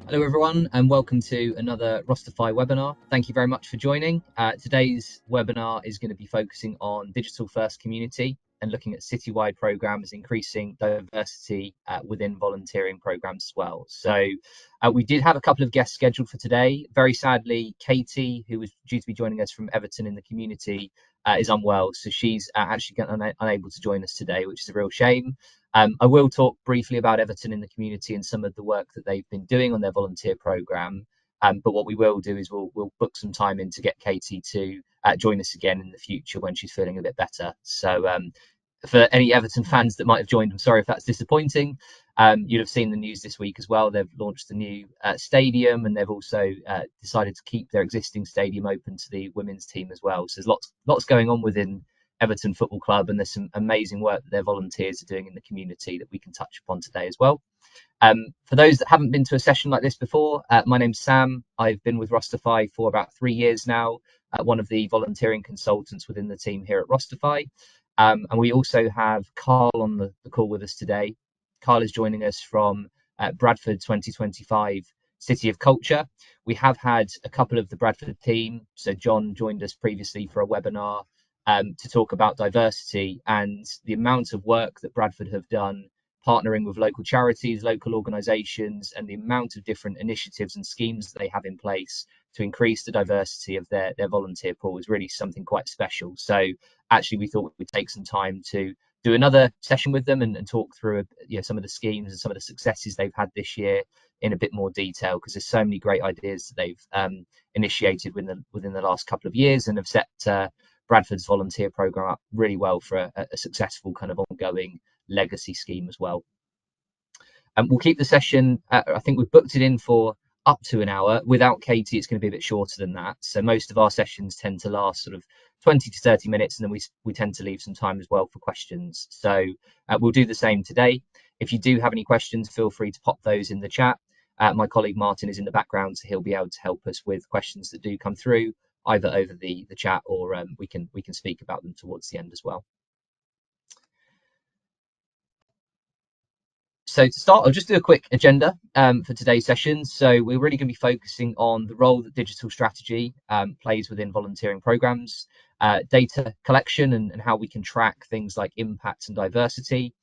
Hello everyone and welcome to another Rosterfy webinar. Thank you very much for joining. Today's webinar is going to be focusing on digital first community and looking at citywide programs, increasing diversity within volunteering programs as well. So we did have a couple of guests scheduled for today. Very sadly, Katie, who was due to be joining us from Everton in the community, is unwell. So she's actually unable to join us today, which is a real shame. I will talk briefly about Everton in the community and some of the work that they've been doing on their volunteer programme. But what we will do is we'll book some time in to get Katie to join us again in the future when she's feeling a bit better. So for any Everton fans that might have joined, I'm sorry if that's disappointing. You'd have seen the news this week as well. They've launched a new stadium, and they've also decided to keep their existing stadium open to the women's team as well. So there's lots going on within Everton Football Club, and there's some amazing work that their volunteers are doing in the community that we can touch upon today as well. For those that haven't been to a session like this before, my name's Sam. I've been with Rosterfy for about 3 years now, one of the volunteering consultants within the team here at Rosterfy. And we also have Carl on the call with us today. Carl is joining us from Bradford 2025 City of Culture. We have had a couple of the Bradford team. So John joined us previously for a webinar to talk about diversity and the amount of work that Bradford have done partnering with local charities, local organisations, and the amount of different initiatives and schemes that they have in place to increase the diversity of their volunteer pool is really something quite special. So actually we thought we'd take some time to do another session with them and talk through some of the schemes and some of the successes they've had this year in a bit more detail, because there's so many great ideas that they've initiated within the last couple of years and have set Bradford's volunteer programme up really well for a successful kind of ongoing legacy scheme as well. We'll keep the session, I think we've booked it in for up to an hour. Without Katie, it's going to be a bit shorter than that. So most of our sessions tend to last sort of 20 to 30 minutes, and then we tend to leave some time as well for questions. So we'll do the same today. If you do have any questions, feel free to pop those in the chat. My colleague Martin is in the background, so he'll be able to help us with questions that do come through, either over the chat or we can speak about them towards the end as well. So to start, I'll just do a quick agenda for today's session. So we're really going to be focusing on the role that digital strategy plays within volunteering programs, data collection and how we can track things like impact and diversity.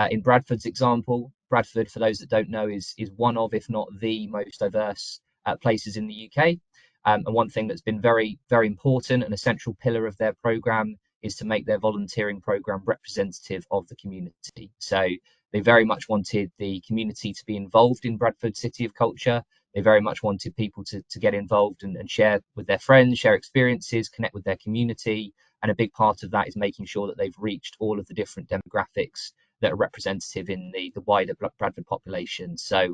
In Bradford's example, Bradford, for those that don't know, is one of, if not the most diverse places in the UK. And one thing that's been very, very important and a central pillar of their programme is to make their volunteering programme representative of the community. So they very much wanted the community to be involved in Bradford City of Culture. They very much wanted people to get involved and share with their friends, share experiences, connect with their community. And a big part of that is making sure that they've reached all of the different demographics that are representative in the wider Bradford population. So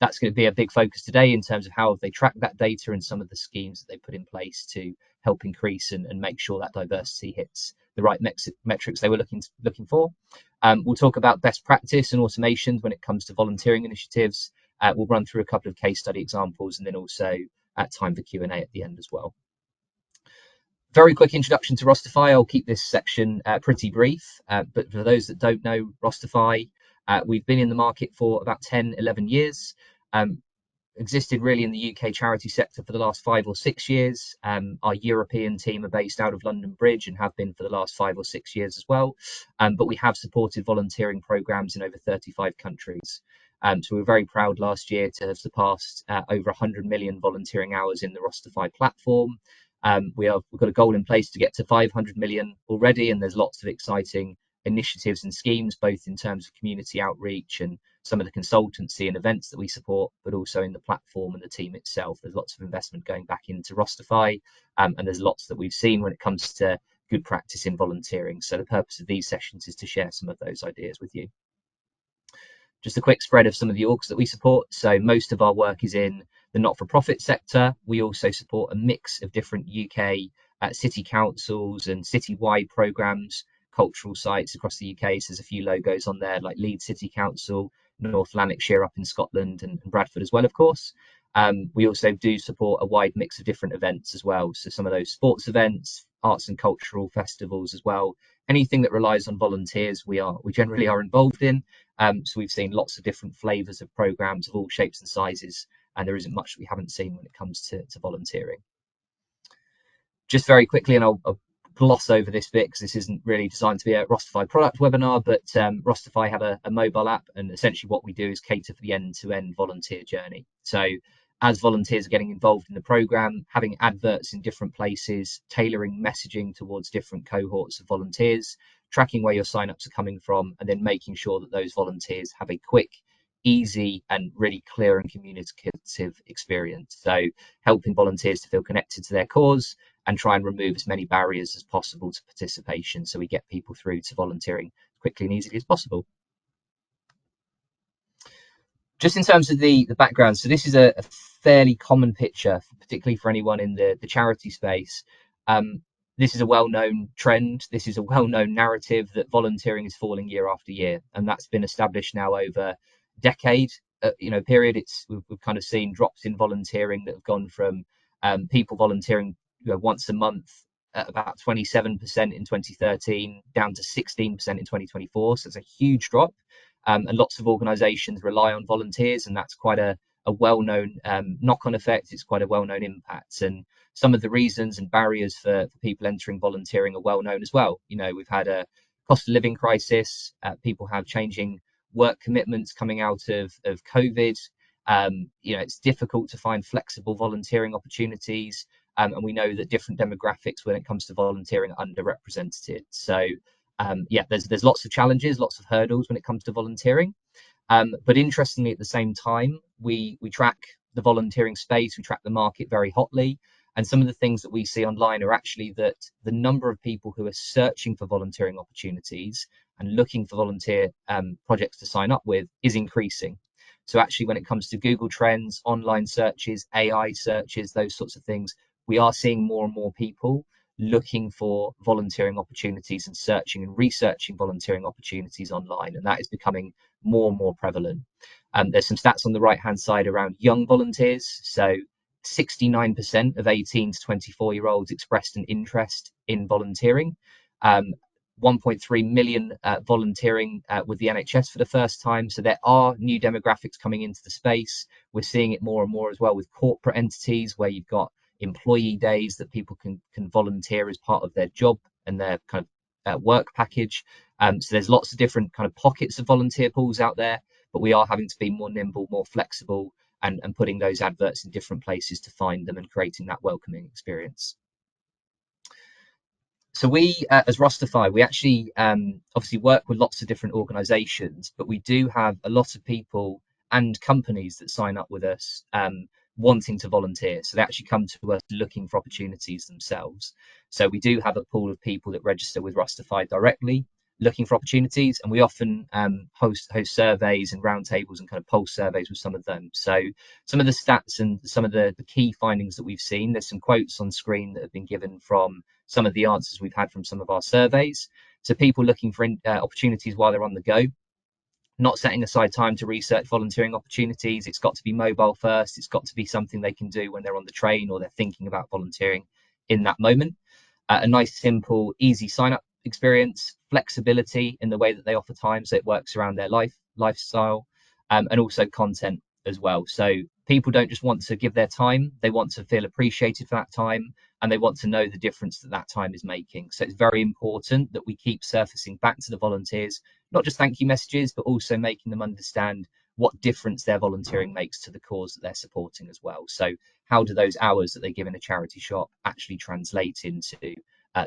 that's going to be a big focus today in terms of how they track that data and some of the schemes that they put in place to help increase and make sure that diversity hits the right metrics they were looking for. We'll talk about best practice and automations when it comes to volunteering initiatives. We'll run through a couple of case study examples and then also time for Q&A at the end as well. Very quick introduction to Rosterfy. I'll keep this section pretty brief, but for those that don't know Rosterfy, we've been in the market for about 10, 11 years. Existed really in the UK charity sector for the last 5 or 6 years. Our European team are based out of London Bridge and have been for the last 5 or 6 years as well. But we have supported volunteering programs in over 35 countries. So we're very proud last year to have surpassed over 100 million volunteering hours in the Rosterfy platform. We've got a goal in place to get to 500 million already, and there's lots of exciting initiatives and schemes, both in terms of community outreach and some of the consultancy and events that we support, but also in the platform and the team itself. There's lots of investment going back into Rosterfy, and there's lots that we've seen when it comes to good practice in volunteering. So the purpose of these sessions is to share some of those ideas with you. Just a quick spread of some of the orgs that we support. So most of our work is in the not-for-profit sector. We also support a mix of different UK city councils and city-wide programmes, cultural sites across the UK. So there's a few logos on there like Leeds City Council, North Lanarkshire up in Scotland, and Bradford as well, of course. We also do support a wide mix of different events as well. So some of those sports events, arts and cultural festivals as well. Anything that relies on volunteers, we generally are involved in. So we've seen lots of different flavours of programmes of all shapes and sizes and there isn't much that we haven't seen when it comes to volunteering. Just very quickly, and I'll gloss over this bit because this isn't really designed to be a Rosterfy product webinar, but Rosterfy have a mobile app, and essentially what we do is cater for the end-to-end volunteer journey. So as volunteers are getting involved in the program, having adverts in different places, tailoring messaging towards different cohorts of volunteers, tracking where your signups are coming from, and then making sure that those volunteers have a quick, easy, and really clear and communicative experience. So helping volunteers to feel connected to their cause and try and remove as many barriers as possible to participation, so we get people through to volunteering as quickly and easily as possible. Just in terms of the background, so this is a fairly common picture, particularly for anyone in the charity space. This is a well-known trend. This is a well-known narrative that volunteering is falling year after year, and that's been established now over a decade. Period. We've kind of seen drops in volunteering that have gone from people volunteering once a month at about 27% in 2013 down to 16% in 2024. So it's a huge drop. And lots of organisations rely on volunteers, and that's quite a well-known knock-on effect. It's quite a well-known impact, and some of the reasons and barriers for people entering volunteering are well-known as well. We've had a cost of living crisis. People have changing work commitments coming out of COVID. It's difficult to find flexible volunteering opportunities, and we know that different demographics when it comes to volunteering are underrepresented. So there's lots of challenges, lots of hurdles when it comes to volunteering. But interestingly, at the same time, we track the volunteering space, we track the market very hotly. And some of the things that we see online are actually that the number of people who are searching for volunteering opportunities and looking for volunteer projects to sign up with is increasing. So actually, when it comes to Google Trends, online searches, AI searches, those sorts of things, we are seeing more and more people looking for volunteering opportunities and searching and researching volunteering opportunities online, and that is becoming more and more prevalent. There's some stats on the right hand side around young volunteers. So 69% of 18 to 24-year-olds expressed an interest in volunteering. 1.3 million volunteering with the NHS for the first time. So there are new demographics coming into the space. We're seeing it more and more as well with corporate entities, where you've got employee days that people can volunteer as part of their job and their kind of work package. So there's lots of different kind of pockets of volunteer pools out there, but we are having to be more nimble, more flexible, and putting those adverts in different places to find them and creating that welcoming experience. So we, as Rosterfy, we actually obviously work with lots of different organizations, but we do have a lot of people and companies that sign up with us wanting to volunteer. So they actually come to us looking for opportunities themselves. So we do have a pool of people that register with Rosterfy directly, looking for opportunities, and we often host surveys and roundtables and kind of pulse surveys with some of them. So some of the stats and some of the key findings that we've seen, there's some quotes on screen that have been given from some of the answers we've had from some of our surveys. So people looking for opportunities while they're on the go, not setting aside time to research volunteering opportunities. It's got to be mobile first. It's got to be something they can do when they're on the train or they're thinking about volunteering in that moment. A nice, simple, easy sign up experience, flexibility in the way that they offer time, so it works around their lifestyle, and also content as well. So people don't just want to give their time, they want to feel appreciated for that time, and they want to know the difference that time is making. So it's very important that we keep surfacing back to the volunteers, not just thank you messages, but also making them understand what difference their volunteering makes to the cause that they're supporting as well. So how do those hours that they give in a charity shop actually translate into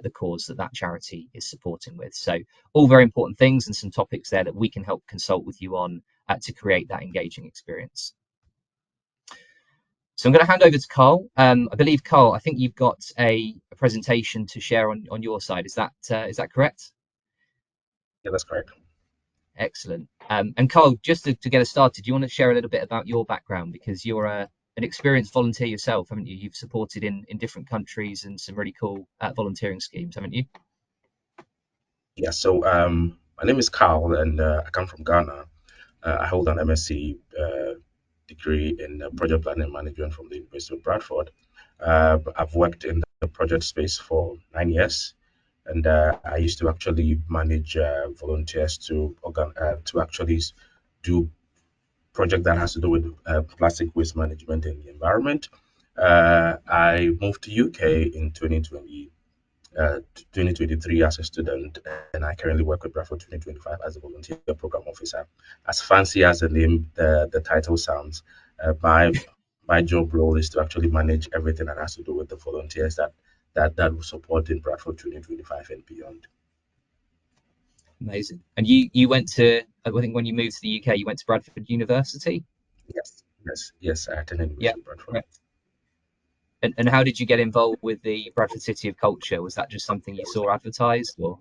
the cause that charity is supporting with? So all very important things, and some topics there that we can help consult with you on to create that engaging experience. So I'm going to hand over to Carl. I believe, Carl, I think you've got a presentation to share on your side. Is that correct? Yeah, that's correct. Excellent. And Carl, just to get us started, do you want to share a little bit about your background? Because you're an experienced volunteer yourself, haven't you? You've supported in different countries and some really cool volunteering schemes, haven't you? Yeah, so my name is Carl, and I come from Ghana. I hold an MSc degree in project planning management from the University of Bradford. I've worked in the project space for 9 years, and I used to actually manage volunteers to actually do project that has to do with plastic waste management in the environment. I moved to UK in 2023 as a student, and I currently work with Bradford 2025 as a volunteer program officer. As fancy as the name, the title sounds, my job role is to actually manage everything that has to do with the volunteers that will support in Bradford 2025 and beyond. Amazing. And you went to, I think when you moved to the UK, you went to Bradford University. Yes. I attended Yeah, University of Bradford. correct. And how did you get involved with the Bradford City of Culture? Was that just something you saw advertised, or?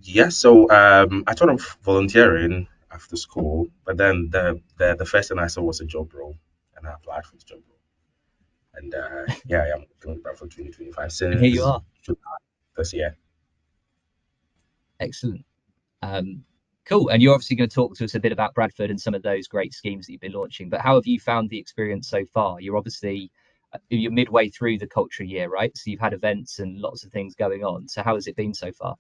Yes, so I thought of volunteering after school, but then the first thing I saw was a job role, and I applied for the job role. And here I am going back for 2025 And here you since are. July this year. Excellent. Cool. And you're obviously going to talk to us a bit about Bradford and some of those great schemes that you've been launching. But how have you found the experience so far? You're midway through the culture year, right? So you've had events and lots of things going on. So how has it been so far?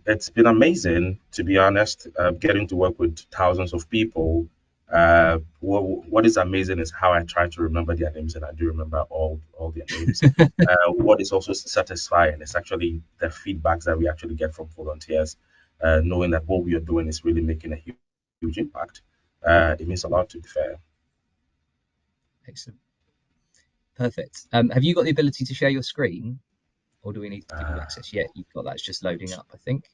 It's been amazing, to be honest, getting to work with thousands of people. What is amazing is how I try to remember their names, and I do remember all their names. What is also satisfying is actually the feedbacks that we actually get from volunteers, knowing that what we are doing is really making a huge impact. It means a lot, to be fair. Excellent. Perfect. Have you got the ability to share your screen, or do we need to give you Uh, access? Yeah, you've got that. It's just loading up, I think.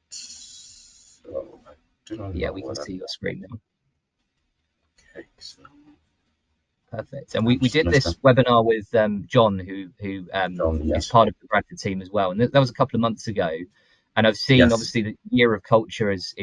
so I do not Yeah, know we can what see I'm your screen now. okay. So Perfect. And we, I'm we just did gonna this start. webinar with John, who is Yes, part of the Bradford team as well. And that was a couple of months ago. And I've seen yes. obviously the year of culture is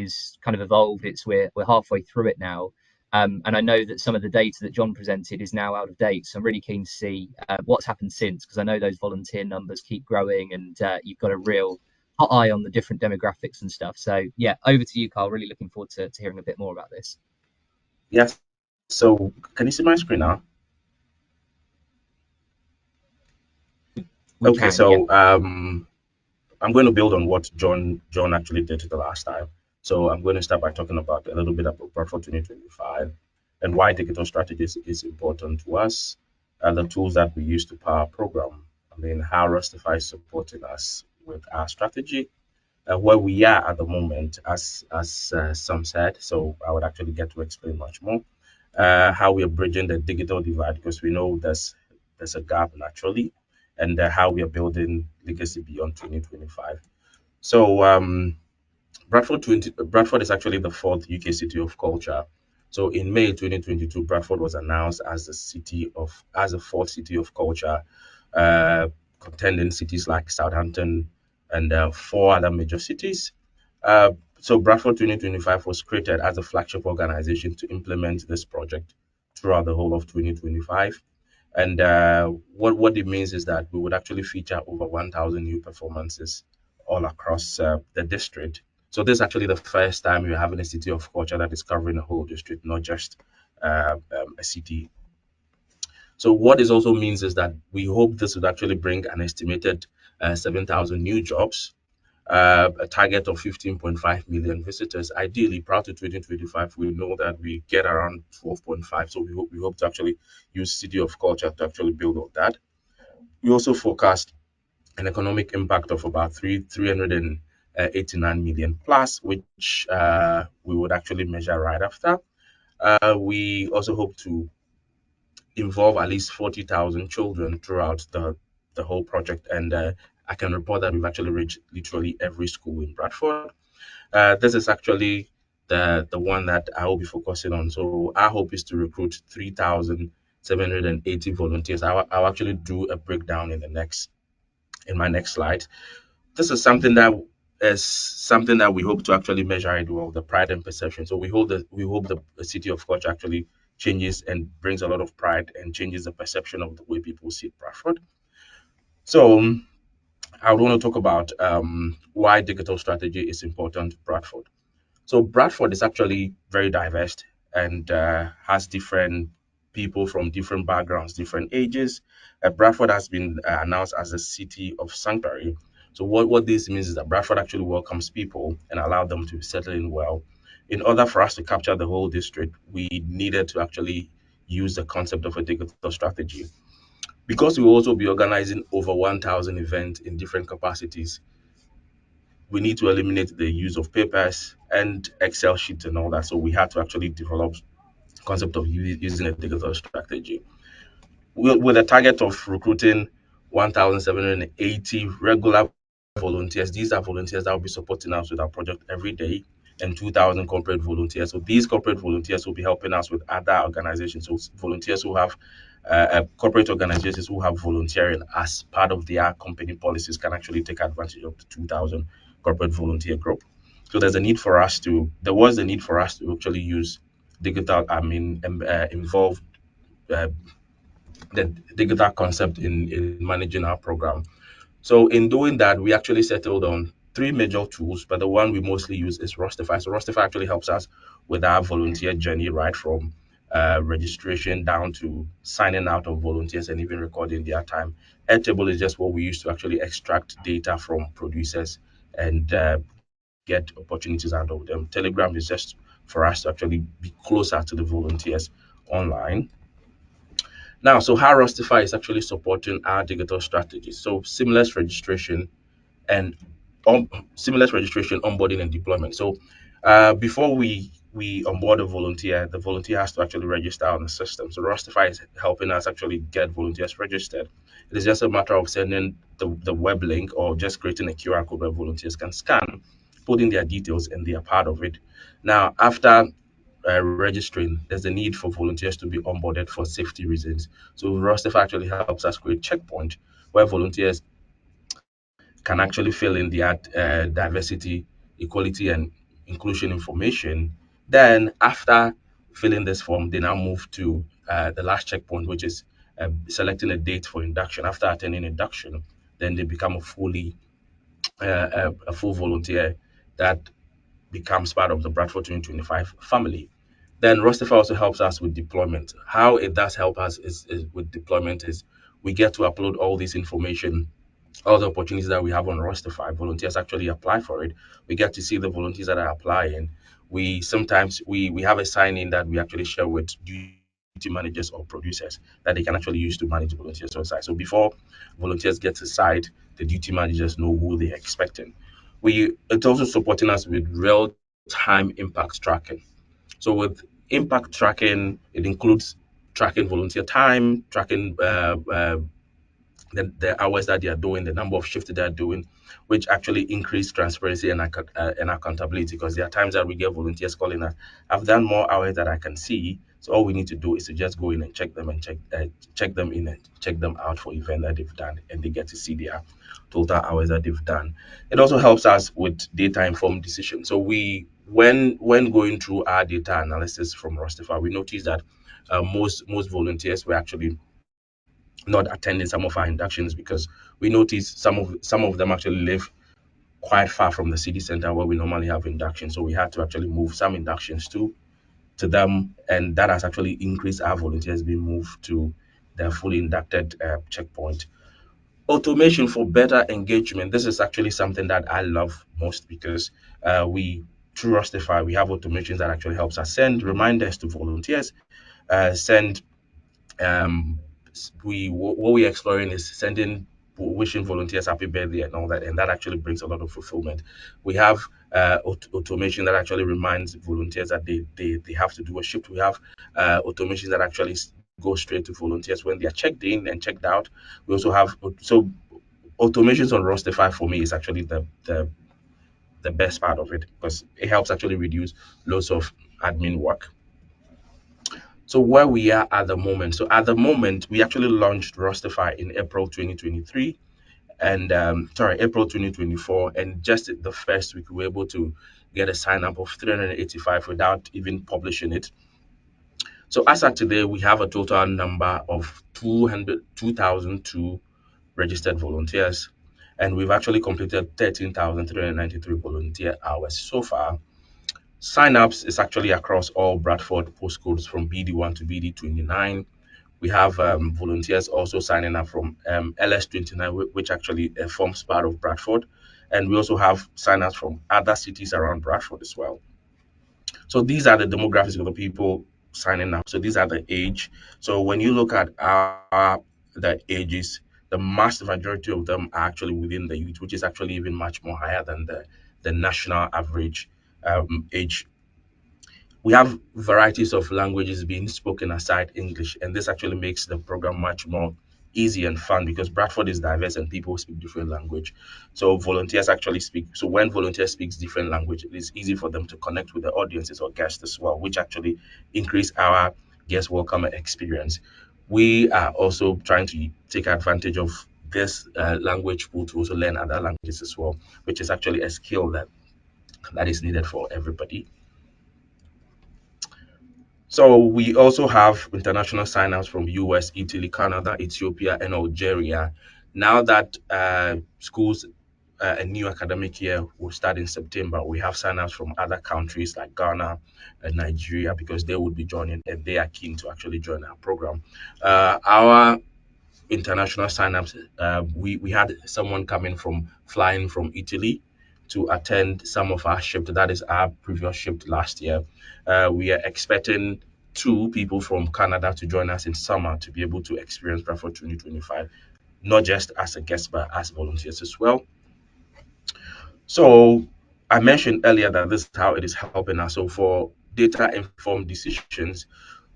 kind of evolved. We're halfway through it now. And I know that some of the data that John presented is now out of date. So I'm really keen to see what's happened since, because I know those volunteer numbers keep growing, and you've got a real hot eye on the different demographics and stuff. So yeah, over to you, Carl. Really looking forward to hearing a bit more about this. Yes. So can you see my screen now? We Okay, can, yeah. so I'm going to build on what John actually did the last time. So I'm going to start by talking about a little bit about Bradford 2025 and why digital strategies is important to us, the tools that we use to power our program. I mean, how Rosterfy is supporting us with our strategy, where we are at the moment, as some said. So I would actually get to explain much more how we are bridging the digital divide because we know there's a gap naturally, and how we are building legacy beyond 2025. So Bradford is actually the fourth UK city of culture. So in May 2022, Bradford was announced as the fourth city of culture, uh, contending cities like Southampton and four other major cities. Uh, so Bradford 2025 was created as a flagship organization to implement this project throughout the whole of 2025. And what it means is that we would actually feature over 1,000 new performances all across the district. So this is actually the first time we're having a city of culture that is covering a whole district, not just a city. So what this also means is that we hope this would actually bring an estimated 7,000 new jobs, a target of 15.5 million visitors. Ideally, prior to 2025, we know that we get around 12.5. So we hope to actually use City of Culture to actually build on that. We also forecast an economic impact of about 389 million plus, which we would actually measure right after. We also hope to involve at least 40,000 children throughout the whole project, and I can report that we've actually reached literally every school in Bradford. This is actually the one that I will be focusing on. So our hope is to recruit 3,780 volunteers. I'll actually do a breakdown in my next slide. This is something that we hope to actually measure it well, the pride and perception. So we hope the city of culture actually changes and brings a lot of pride and changes the perception of the way people see Bradford. So I would want to talk about why digital strategy is important to Bradford. So Bradford is actually very diverse and has different people from different backgrounds, different ages. Bradford has been announced as a city of sanctuary, So what this means is that Bradford actually welcomes people and allowed them to settle in well. In order for us to capture the whole district, we needed to actually use the concept of a digital strategy. Because we will also be organizing over 1,000 events in different capacities, we need to eliminate the use of papers and Excel sheets and all that. So we had to actually develop concept of using a digital strategy with a target of recruiting 1,780 regular volunteers. These are volunteers that will be supporting us with our project every day, and 2,000 corporate volunteers. So these corporate volunteers will be helping us with other organizations. So volunteers who have corporate organizations who have volunteering as part of their company policies can actually take advantage of the 2,000 corporate volunteer group. So there was a need for us to actually use digital, involve uh, the digital concept in managing our program. So in doing that, we actually settled on three major tools, but the one we mostly use is Rosterfy. So Rosterfy actually helps us with our volunteer journey, right from registration down to signing out of volunteers and even recording their time. Airtable is just what we use to actually extract data from producers and get opportunities out of them. Telegram is just for us to actually be closer to the volunteers online. Now, so how Rustify is actually supporting our digital strategy. So and um, seamless registration, onboarding, and deployment. So before we onboard a volunteer, the volunteer has to actually register on the system. So Rustify is helping us actually get volunteers registered. It is just a matter of sending the web link or just creating a QR code where volunteers can scan, put in their details, and they are part of it. Now, after registering, there's a need for volunteers to be onboarded for safety reasons. So Rosterf actually helps us create checkpoint where volunteers can actually fill in their diversity, equality, and inclusion information. Then after filling this form, they now move to the last checkpoint, which is selecting a date for induction. After attending induction, then they become a full volunteer that becomes part of the Bradford 2025 family. Then Rustify also helps us with deployment. How it does help us is with deployment is we get to upload all this information, all the opportunities that we have on Rustify. Volunteers actually apply for it. We get to see the volunteers that are applying. We have a sign in that we actually share with duty managers or producers that they can actually use to manage volunteers on site. So before volunteers get to site, the duty managers know who they're expecting. It's also supporting us with real time impact tracking. So with impact tracking, it includes tracking volunteer time, tracking the hours that they are doing, the number of shifts that they are doing, which actually increase transparency and accountability. Because there are times that we get volunteers calling us, I've done more hours that I can see. So all we need to do is to just go in and check them and check them in and check them out for event that they've done, and they get to see their total hours that they've done. It also helps us with data informed decisions. So when going through our data analysis from Rosterfy, we noticed that most volunteers were actually not attending some of our inductions because we noticed some of them actually live quite far from the city center where we normally have inductions. So we had to actually move some inductions to them, and that has actually increased our volunteers being moved to the fully inducted checkpoint. Automation for better engagement. This is actually something that I love most because we through Rustify we have automations that actually helps us send reminders to volunteers, send um what we're exploring is sending wishing volunteers happy birthday and all that, and that actually brings a lot of fulfillment. We have automation that actually reminds volunteers that they have to do a shift. We have automations that actually go straight to volunteers when they are checked in and checked out. We also have so automations on Rosterfy for me is actually the best part of it because it helps actually reduce loads of admin work. So where we are at the moment. So at the moment, we actually launched Rosterfy in April 2023 and April 2024. And just the first week, we were able to get a sign up of 385 without even publishing it. So as of today, we have a total number of 202 registered volunteers. And we've actually completed 13,393 volunteer hours so far. Sign-ups is actually across all Bradford postcodes from BD1 to BD29. We have volunteers also signing up from LS29, which actually forms part of Bradford. And we also have sign-ups from other cities around Bradford as well. So these are the demographics of the people signing up. So these are the age. So when you look at the ages, the mass majority of them are actually within the youth, which is actually even much more higher than the national average age. We have varieties of languages being spoken aside English, and this actually makes the program much more easy and fun because Bradford is diverse and people speak different language. So volunteers actually speak. So when volunteers speaks different language, it is easy for them to connect with the audiences or guests as well, which actually increase our guest welcome experience. We are also trying to take advantage of this language pool to also learn other languages as well, which is actually a skill that is needed for everybody. So we also have international sign-ups from US, Italy, Canada, Ethiopia, and Algeria. Now that schools, a new academic year will start in September, we have sign-ups from other countries like Ghana and Nigeria because they would be joining and they are keen to actually join our program. Our international signups. We had someone coming from flying from Italy to attend some of our shift. That is our previous shift last year. We are expecting two people from Canada to join us in summer to be able to experience Bradford 2025, not just as a guest but as volunteers as well. So I mentioned earlier that this is how it is helping us. So for data informed decisions,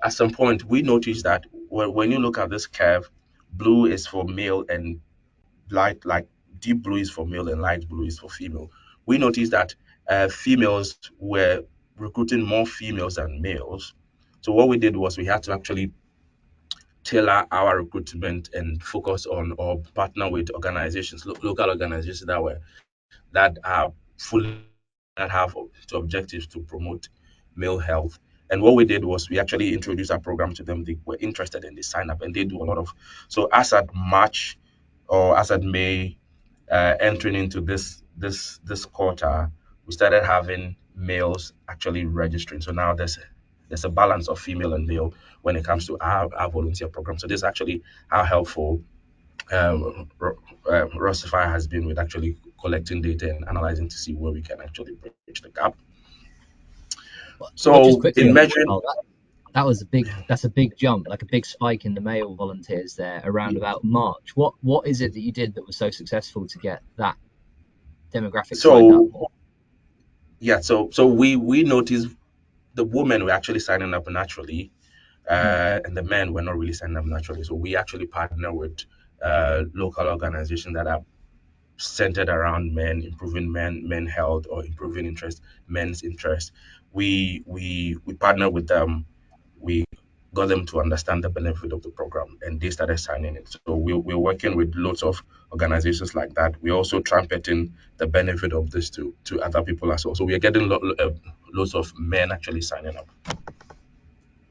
at some point we noticed that when you look at this curve, blue is for male and light, like deep blue is for male and light blue is for female. We noticed that females were recruiting more females than males. So what we did was we had to actually tailor our recruitment and focus on or partner with organizations, local organizations that are fully that have to objectives to promote male health. And what we did was we actually introduced our program to them. They were interested and they signed up and they do a lot of. So as at March or as at May, entering into this quarter, we started having males actually registering. So now there's a balance of female and male when it comes to our volunteer program. So this is actually how helpful Rosterfy has been with actually collecting data and analyzing to see where we can actually bridge the gap. Just So quickly in on that, measuring, Carl, that was a big that's a big jump, like a big spike in the male volunteers there around about March. What is it that you did that was so successful to get that demographics lined up so more? yeah, so we noticed the women were actually signing up naturally, Mm. and the men were not really signing up naturally. So we actually partner with local organizations that are centered around men, improving men health or improving men's interest. We partner with them. We got them to understand the benefit of the program, and they started signing it. So we're working with lots of organizations like that. We're also trumpeting the benefit of this to other people as well. So we're getting lots of men actually signing up.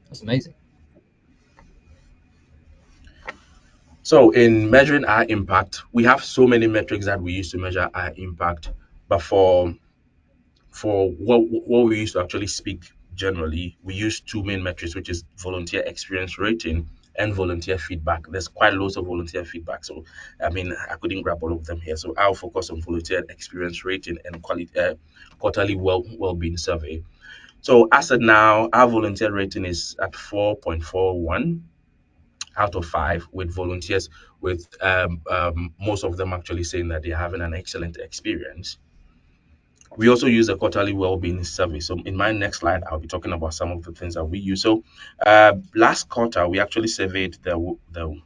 That's amazing. So in measuring our impact, we have so many metrics that we use to measure our impact. But for what we used to actually speak generally, we use two main metrics, which is volunteer experience rating and volunteer feedback. There's quite loads of volunteer feedback, so I mean I couldn't grab all of them here. So I'll focus on volunteer experience rating and quarterly well-being survey. So as of now, our volunteer rating is at 4.41 out of 5, with volunteers with most of them actually saying that they're having an excellent experience. We also use a quarterly well-being survey. So in my next slide, I'll be talking about some of the things that we use. So last quarter, we actually surveyed the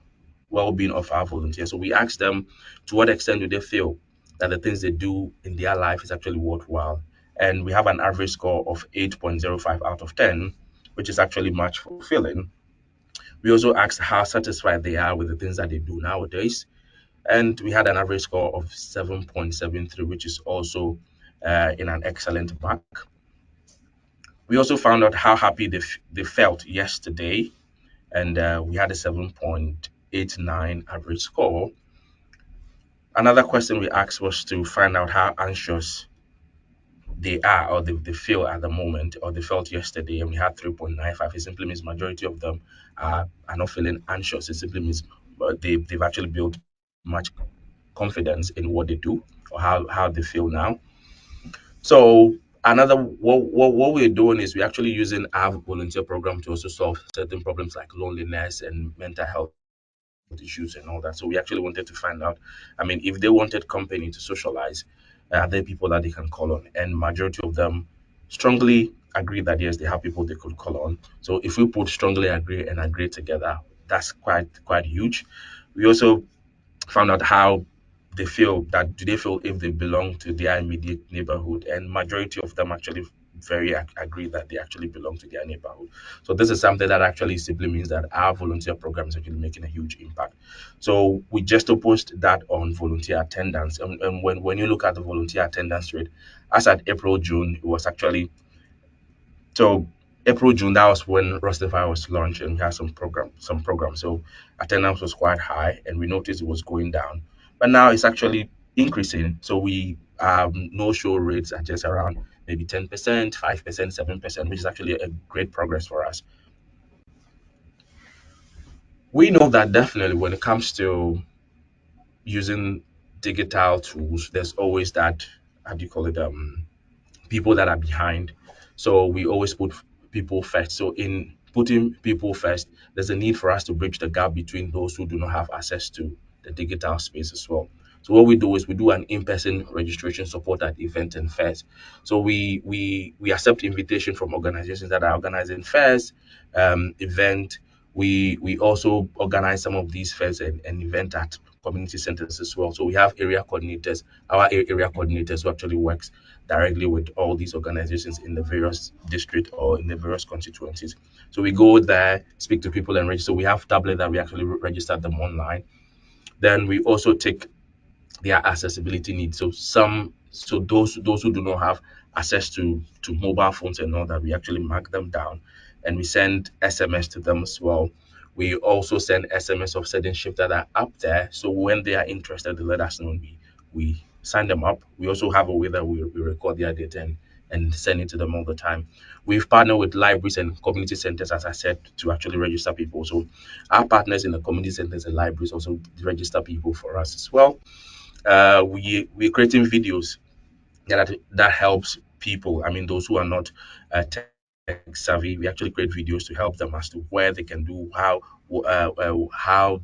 well-being of our volunteers. So we asked them to what extent do they feel that the things they do in their life is actually worthwhile. And we have an average score of 8.05 out of 10, which is actually much fulfilling. We also asked how satisfied they are with the things that they do nowadays, and we had an average score of 7.73, which is also in an excellent mark. We also found out how happy they felt yesterday, and we had a 7.89 average score. Another question we asked was to find out how anxious they are, or they feel at the moment, or they felt yesterday, and we had 3.95. It simply means majority of them are not feeling anxious. It simply means they've actually built much confidence in what they do or how they feel now. So another what we're doing is we're actually using our volunteer program to also solve certain problems like loneliness and mental health issues and all that. So we actually wanted to find out, I mean, if they wanted company to socialize, are there people that they can call on? And majority of them strongly agree that yes, they have people they could call on. So if we put strongly agree and agree together, that's quite huge. We also found out how they feel, that do they feel if they belong to their immediate neighborhood, and majority of them actually very agree that they actually belong to their neighborhood. So this is something that actually simply means that our volunteer program is actually making a huge impact. So we just opposed that on volunteer attendance, and when you look at the volunteer attendance rate, as at April June, it was actually, so April, June, that was when Rosterfy was launched and we had some programs. So attendance was quite high and we noticed it was going down. But now it's actually increasing. So we no show rates are just around maybe 10%, 5%, 7%, which is actually a great progress for us. We know that definitely when it comes to using digital tools, there's always that, how do you call it, people that are behind. So we always put people first. So in putting people first, there's a need for us to bridge the gap between those who do not have access to the digital space as well. So what we do is we do an in-person registration support at event and fairs. So we accept invitation from organizations that are organizing fairs, event. We also organize some of these fairs and event at community centers as well. So we have area coordinators. Our area coordinators who actually works directly with all these organizations in the various district or in the various constituencies. So we go there, speak to people and register. So we have tablet that we actually register them online. Then we also take their accessibility needs. So those who do not have access to mobile phones and all that, we actually mark them down and we send SMS to them as well. We also send SMS of certain shifts that are up there. So when they are interested, they let us know and we sign them up. We also have a way that we record their data and send it to them all the time. We've partnered with libraries and community centers, as I said, to actually register people. So our partners in the community centers and libraries also register people for us as well. We're creating videos that helps people. I mean, those who are not tech savvy, we actually create videos to help them as to where they can do, how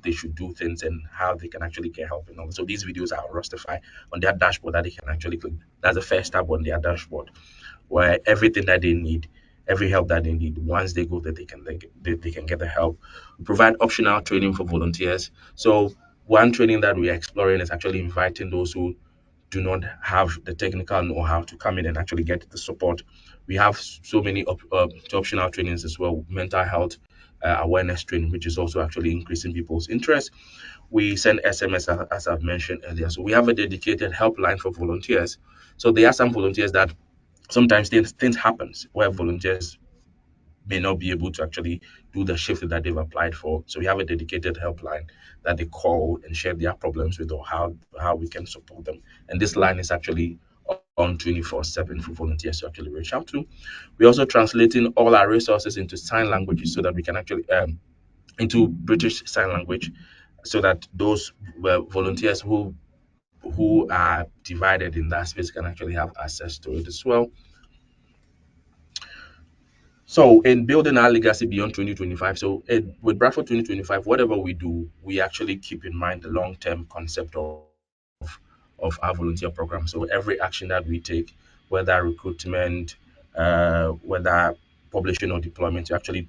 they should do things, and how they can actually get help. And all. So these videos are Rosterfy on their dashboard that they can actually click. That's the first tab on their dashboard, where everything that they need, every help that they need, once they go there, they can get the help. We provide optional training for volunteers. So one training that we are exploring is actually inviting those who do not have the technical know-how to come in and actually get the support. We have so many optional trainings as well, mental health awareness training, which is also actually increasing people's interest. We send SMS, as I've mentioned earlier. So we have a dedicated helpline for volunteers. So there are some volunteers that sometimes things happens where volunteers may not be able to actually do the shift that they've applied for. So we have a dedicated helpline that they call and share their problems with, or how we can support them. And this line is actually on 24/7 for volunteers to actually reach out to. We're also translating all our resources into sign languages so that we can actually into British Sign Language, so that those volunteers who are divided in that space can actually have access to it as well. So in building our legacy beyond 2025, so with Bradford 2025, whatever we do, we actually keep in mind the long-term concept of our volunteer program. So every action that we take, whether recruitment, whether publishing or deployment, we actually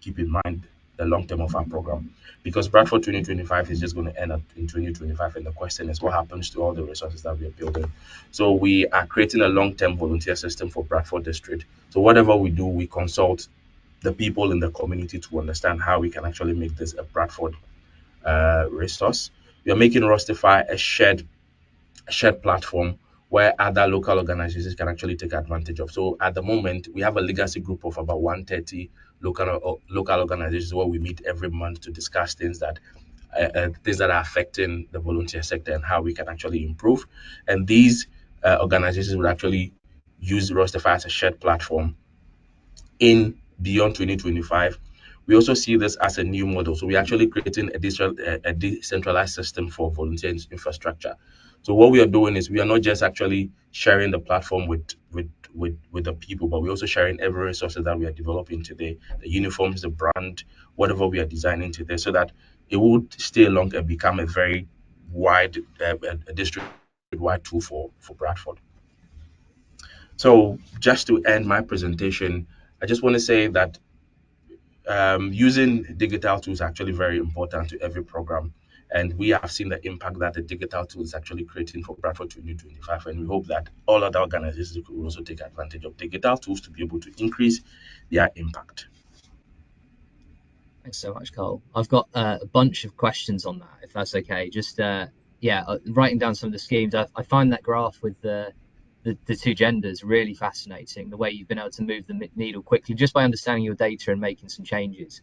keep in mind the long term of our program. Because Bradford 2025 is just going to end up in 2025, and the question is what happens to all the resources that we are building. So we are creating a long term volunteer system for Bradford District. So whatever we do, we consult the people in the community to understand how we can actually make this a Bradford resource. We are making Rustify a shared platform where other local organizations can actually take advantage of. So at the moment, we have a legacy group of about 130 local organizations where we meet every month to discuss things that are affecting the volunteer sector and how we can actually improve. And these organizations will actually use Rosterfy as a shared platform in beyond 2025. We also see this as a new model. So we're actually creating a decentralized system for volunteer infrastructure. So what we are doing is we are not just actually sharing the platform with the people, but we're also sharing every resources that we are developing today, the uniforms, the brand, whatever we are designing today, so that it would stay along and become a very wide, a district-wide tool for Bradford. So just to end my presentation, I just want to say that using digital tools is actually very important to every program. And we have seen the impact that the digital tool is actually creating for Bradford 2025. And we hope that all other organizations will also take advantage of digital tools to be able to increase their impact. Thanks so much, Carl. I've got a bunch of questions on that, if that's okay. Just writing down some of the schemes. I find that graph with the two genders really fascinating. The way you've been able to move the needle quickly just by understanding your data and making some changes.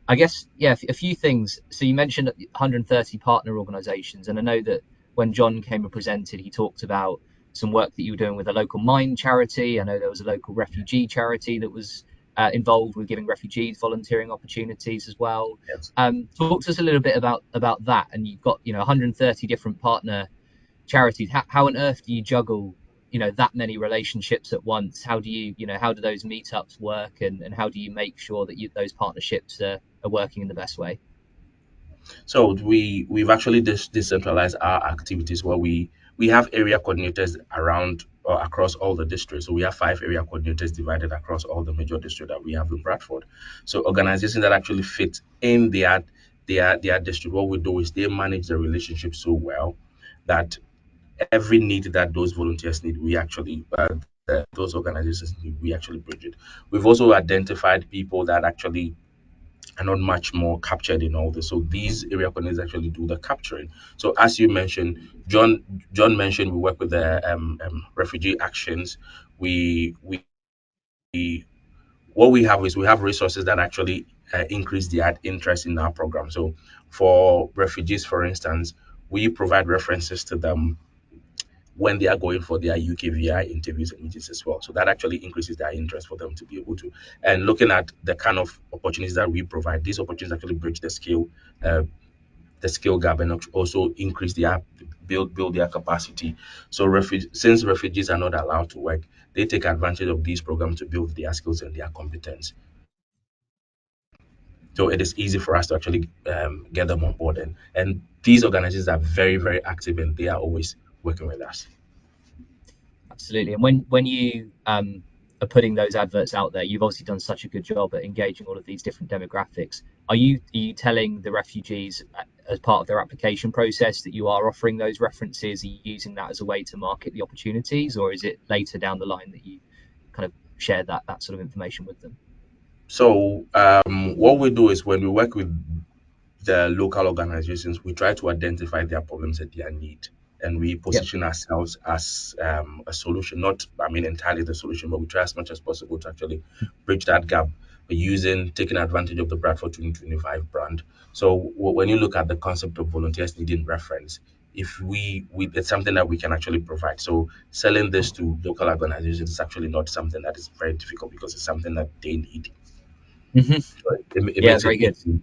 I guess a few things. So you mentioned 130 partner organisations, and I know that when John came and presented, he talked about some work that you were doing with a local mine charity. I know there was a local refugee charity that was involved with giving refugees volunteering opportunities as well. Yes. Talk to us a little bit about that. And you've got 130 different partner charities. How on earth do you juggle that many relationships at once? How do how do those meetups work, and how do you make sure that those partnerships are working in the best way? So we've actually decentralized our activities where we have area coordinators around or across all the districts. So we have 5 area coordinators divided across all the major districts that we have in Bradford. So organizations that actually fit in their district, what we do is they manage the relationship so well that every need that those volunteers need, we actually those organizations need, we actually bridge it. We've also identified people that actually are not much more captured in all this. So these area coordinators actually do the capturing. So as you mentioned, John mentioned we work with the refugee actions. We what we have is we have resources that actually increase their interest in our program. So for refugees, for instance, we provide references to them when they are going for their UKVI interviews and meetings as well. So that actually increases their interest for them to be able to. And looking at the kind of opportunities that we provide, these opportunities actually bridge the skill gap, and also increase their build their capacity. So since refugees are not allowed to work, they take advantage of these programs to build their skills and their competence. So it is easy for us to actually get them on board, and these organizations are very very active and they are always working with us. Absolutely. And when you are putting those adverts out there, you've obviously done such a good job at engaging all of these different demographics. Are you telling the refugees as part of their application process that you are offering those references? Are you using that as a way to market the opportunities, or is it later down the line that you kind of share that sort of information with them? So what we do is when we work with the local organizations, we try to identify their problems and their need, and we Yep. position ourselves as a solution. Not, I mean, entirely the solution, but we try as much as possible to actually bridge that gap by taking advantage of the Bradford 2025 brand. So when you look at the concept of volunteers needing reference, if we it's something that we can actually provide. So selling this to local organizations is actually not something that is very difficult because it's something that they need. Hmm. So it Yeah, makes very it good. easy.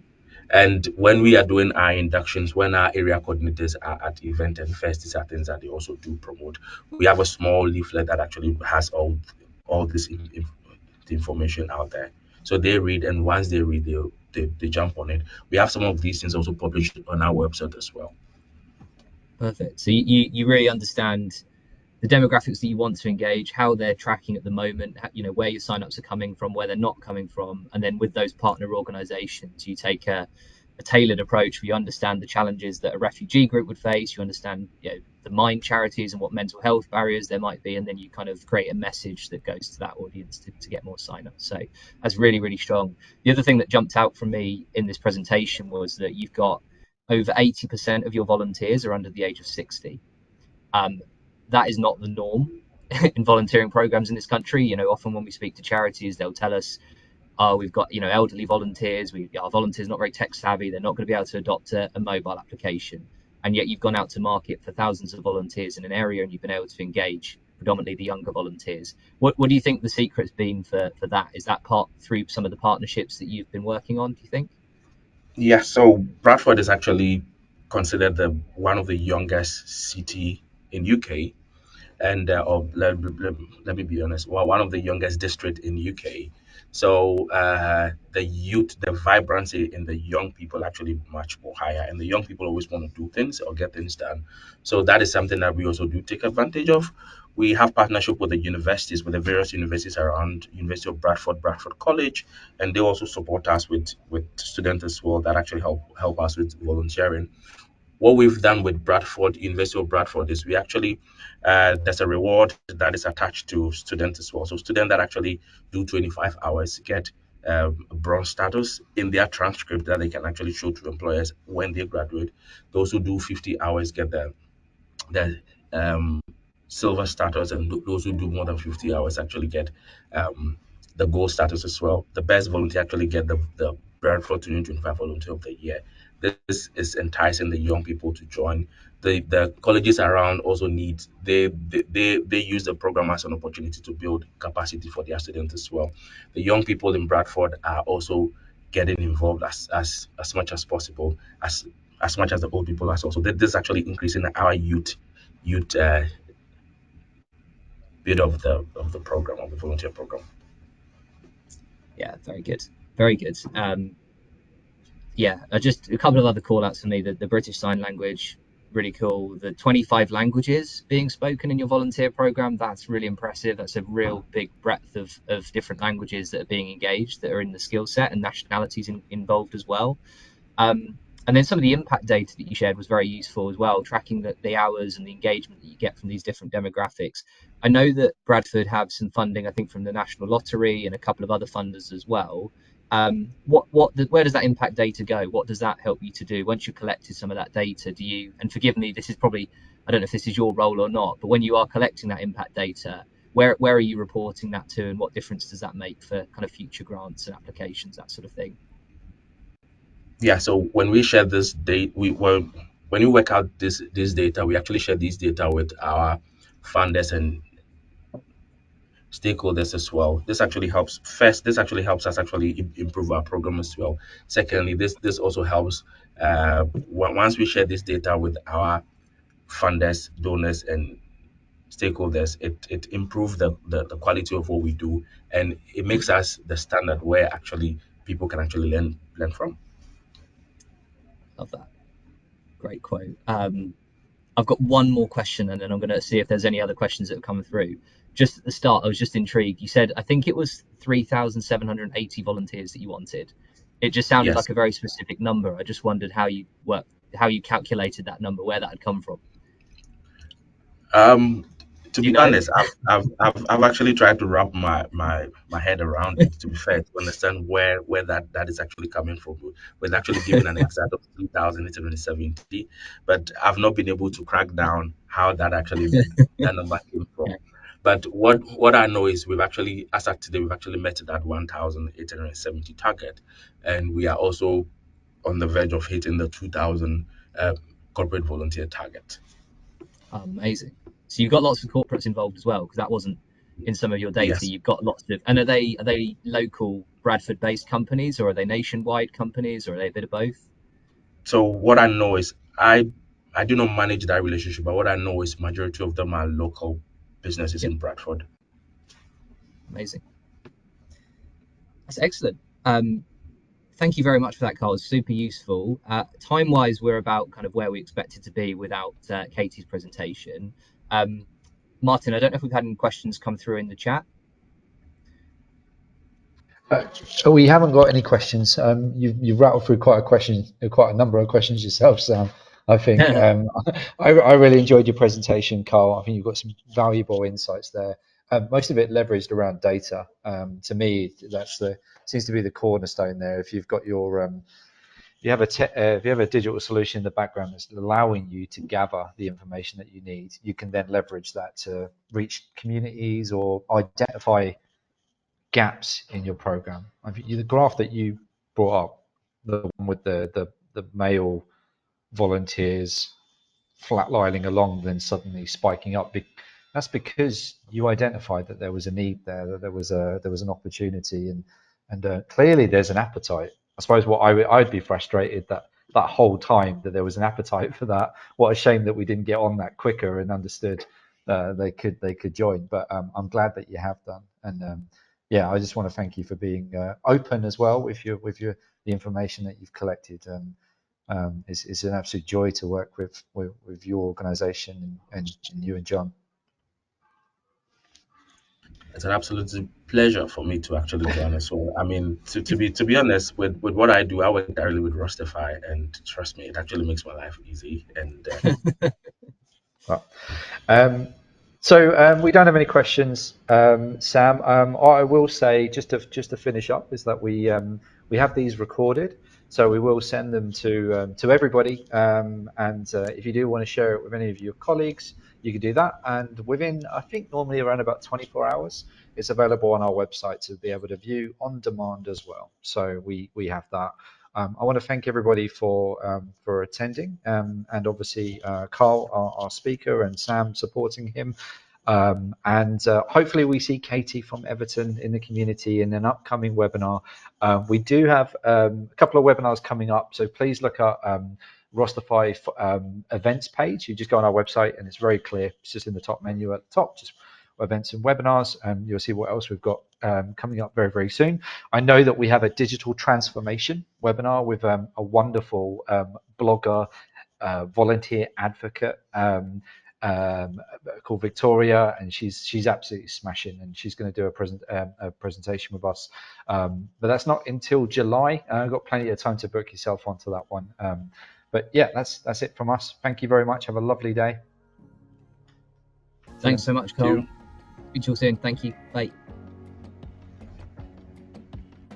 And when we are doing our inductions, when our area coordinators are at event and fest, these are things that they also do promote. We have a small leaflet that actually has all this the information out there. So they read, and once they read, they jump on it. We have some of these things also published on our website as well. Perfect. So you really understand the demographics that you want to engage, how they're tracking at the moment, where your signups are coming from, where they're not coming from, and then with those partner organisations, you take a tailored approach where you understand the challenges that a refugee group would face, you understand the mine charities and what mental health barriers there might be, and then you kind of create a message that goes to that audience to get more signups. So that's really, really strong. The other thing that jumped out from me in this presentation was that you've got over 80% of your volunteers are under the age of 60. Um, that is not the norm in volunteering programs in this country. Often when we speak to charities, they'll tell us, "Oh, we've got elderly volunteers. Our volunteers not very tech savvy. They're not going to be able to adopt a mobile application." And yet you've gone out to market for thousands of volunteers in an area, and you've been able to engage predominantly the younger volunteers. What do you think the secret's been for that? Is that part through some of the partnerships that you've been working on, do you think? Yeah, so Bradford is actually considered the one of the youngest city in UK, and let me be honest, well, one of the youngest district in UK. So the youth, the vibrancy in the young people actually much more higher, and the young people always want to do things or get things done. So that is something that we also do take advantage of. We have partnership with the universities, with the various universities around University of Bradford, Bradford College, and they also support us with students as well that actually help us with volunteering. What we've done with Bradford, University of Bradford, is we actually there's a reward that is attached to students as well. So students that actually do 25 hours get bronze status in their transcript that they can actually show to employers when they graduate. Those who do 50 hours get the silver status, and those who do more than 50 hours actually get um, the gold status as well. The best volunteer actually get the Bradford 2025 Volunteer of the Year. This is enticing the young people to join. The colleges around also need they use the program as an opportunity to build capacity for their students as well. The young people in Bradford are also getting involved as much as possible, as much as the old people as also. This is actually increasing our youth bit of the program, of the volunteer program. Yeah, very good, very good. Yeah, just a couple of other call outs for me. The British Sign Language, really cool. The 25 languages being spoken in your volunteer program, that's really impressive. That's a real big breadth of different languages that are being engaged, that are in the skill set, and nationalities involved as well. And then some of the impact data that you shared was very useful as well, tracking the hours and the engagement that you get from these different demographics. I know that Bradford have some funding, I think, from the National Lottery and a couple of other funders as well. Where does that impact data go? What does that help you to do once you've collected some of that data? Do you, and forgive me, this is probably, I don't know if this is your role or not, but when you are collecting that impact data, where are you reporting that to, and what difference does that make for kind of future grants and applications, that sort of thing? Yeah. So when we share this data, when we work out this data, we actually share this data with our funders and stakeholders as well. This actually helps. First, this actually helps us actually improve our program as well. Secondly, this also helps. Once we share this data with our funders, donors, and stakeholders, it improves the quality of what we do, and it makes us the standard where actually people can actually learn from. Love that. Great quote. I've got one more question, and then I'm going to see if there's any other questions that have come through. Just at the start, I was just intrigued. You said, I think it was 3,780 volunteers that you wanted. It just sounded Yes. like a very specific number. I just wondered how you calculated that number, where that had come from. Um, to Do you be know? honest, I've actually tried to wrap my head around it. To be fair, to understand where that is actually coming from, with actually giving an exact of 3,870, but I've not been able to crack down how that number came from. Yeah. But what I know is we've actually, as of today, we've actually met that 1,870 target, and we are also on the verge of hitting the 2,000 corporate volunteer target. Amazing. So you've got lots of corporates involved as well, because that wasn't in some of your data. Yes. You've got lots of, and are they local Bradford-based companies, or are they nationwide companies, or are they a bit of both? So what I know is I do not manage that relationship, but what I know is majority of them are local businesses Yep, in Bradford. amazing. That's excellent. Thank you very much for that, Carl. It's super useful. Time-wise, we're about kind of where we expected to be without Katie's presentation. Um, Martin, I don't know if we've had any questions come through in the chat. We haven't got any questions. You've rattled through quite a number of questions yourself, Sam. I think I really enjoyed your presentation, Carl. I think you've got some valuable insights there. Most of it leveraged around data. To me, that's the seems to be the cornerstone there. If you've got your if you have a digital solution in the background that's allowing you to gather the information that you need, you can then leverage that to reach communities or identify gaps in your program. I think the graph that you brought up, the one with the male volunteers flatlining along, then suddenly spiking up, that's because you identified that there was a need there, that there was an opportunity, and clearly there's an appetite. I suppose what I'd be frustrated that whole time that there was an appetite for that. What a shame that we didn't get on that quicker and understood they could join. But I'm glad that you have done, and yeah, I just want to thank you for being open as well with the information that you've collected. It's an absolute joy to work with your organisation and you and John. It's an absolute pleasure for me to actually join as well. I mean, to be honest, with what I do, I work directly with Rosterfy, and trust me, it actually makes my life easy. And Well, so we don't have any questions, Sam. I will say just to finish up is that we have these recorded, so we will send them to everybody. And if you do want to share it with any of your colleagues, you can do that. And within, I think, normally around about 24 hours, it's available on our website to be able to view on demand as well. So we have that. I want to thank everybody for attending, and obviously Carl, our speaker, and Sam supporting him. And hopefully we see Katie from Everton in the community in an upcoming webinar. We do have a couple of webinars coming up, so please look at Rosterfy events page. You just go on our website and it's very clear. It's just in the top menu at the top, just events and webinars, and you'll see what else we've got coming up very, very soon. I know that we have a digital transformation webinar with a wonderful blogger, volunteer advocate called Victoria, and she's absolutely smashing, and she's going to do a presentation with us. But that's not until July. I've got plenty of time to book yourself onto that one. But yeah, that's it from us. Thank you very much. Have a lovely day. Thanks so much, Carl. Speak to you soon. Thank you. Bye.